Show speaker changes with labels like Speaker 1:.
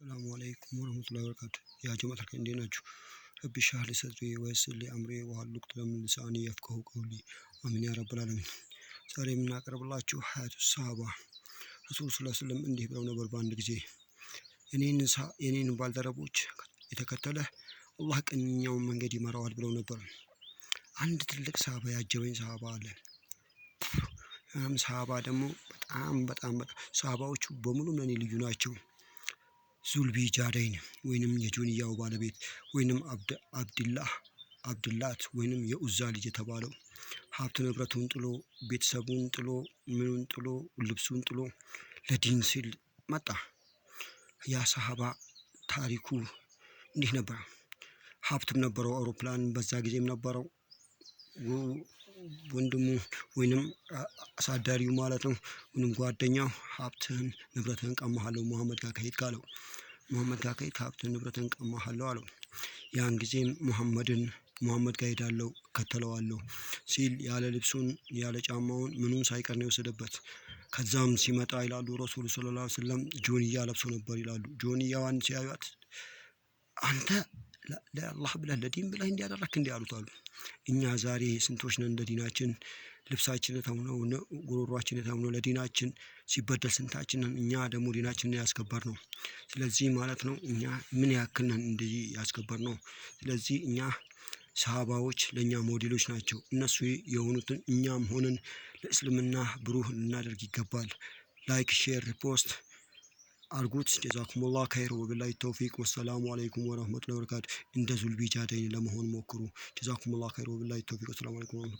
Speaker 1: ሰላሙ አለይኩም ወረህመቱላሂ ወበረካቱ። ያ ጀማዓተል ኸይር እንዴት ናችሁ? ረቢ ሽራህ ሊ ሰድሪ ወየሲር ሊ አምሪ ወህሉል ዑቅደተም ሚን ሊሳኒ የፍቀሁ ቀውሊ አሚን ያ ረብል ዓለሚን። ዛሬ የምናቀርብላችሁ ሀያቱ ሰሃባ ረሱል ሰለላሁ ዐለይሂ ወሰለም እንዲህ ብለው ነበር። በአንድ ጊዜ የኔን ባልደረቦች የተከተለ አላህ ቀኝኛውን መንገድ ይመራዋል ብለው ነበር። አንድ ትልቅ ሰሃባ ያጀበኝ ሰሃባ አለ። ያም ሰሃባ ደግሞ በጣም ሰሃባዎቹ በሙሉ ለኔ ልዩ ናቸው። ዙልቢጃደይን ወይንም የጆንያው ባለቤት ወይንም አብድላት ወይንም የኡዛ ልጅ የተባለው ሀብት ንብረቱን ጥሎ ቤተሰቡን ጥሎ ምኑን ጥሎ ልብሱን ጥሎ ለዲን ሲል መጣ። ያ ሰሃባ ታሪኩ እንዲህ ነበር። ሀብትም ነበረው፣ አውሮፕላን በዛ ጊዜም ነበረው። ወንድሙ ወይንም አሳዳሪው ማለት ነው ወይንም ጓደኛው ሀብትህን ንብረትህን ቀማሃለሁ መሐመድ ጋር ከሄድክ አለው። መሐመድ ጋር ከሄድክ ሀብትህን ንብረትህን ቀማሃለሁ አለው። ያን ጊዜም መሐመድ ጋር ሄዳለሁ እከተለዋለሁ ሲል ያለ ልብሱን ያለ ጫማውን ምኑን ሳይቀር ነው የወሰደበት። ከዛም ሲመጣ ይላሉ ረሱሉ ሰለላሁ ዐለይሂ ወሰለም ጆንያ ለብሶ ነበር ይላሉ። ጆንያዋን ሲያዩት አንተ ለአላህ ብለህ ለዲን ብለህ እንዲያደረክ እንዲህ አሉት አሉ። እኛ ዛሬ ስንቶች ነን ለዲናችን ልብሳችን ተውነው ጉሮሯችን ተውነው ለዲናችን ሲበደል ስንታችን ነን። እኛ ደግሞ ዲናችንን ያስከበርነው። ስለዚህ ማለት ነው እኛ ምን ያክል ነን እንደዚህ ያስከበርነው። ስለዚህ እኛ ሰሃባዎች ለእኛ ሞዴሎች ናቸው። እነሱ የሆኑትን እኛም ሆነን ለእስልምና ብሩህ ልናደርግ ይገባል። ላይክ ሼር ሪፖስት አርጉት። ጀዛኩሙላህ ኸይር ወቢላሂ ተውፊቅ ወሰላሙ አለይኩም ወረህመቱላሂ ወበረካቱ። እንደ ዙልቢጃደይን ለመሆን ሞክሩ። ጀዛኩሙላህ ኸይር ወቢላሂ ተውፊቅ ወሰላሙ አለይኩም።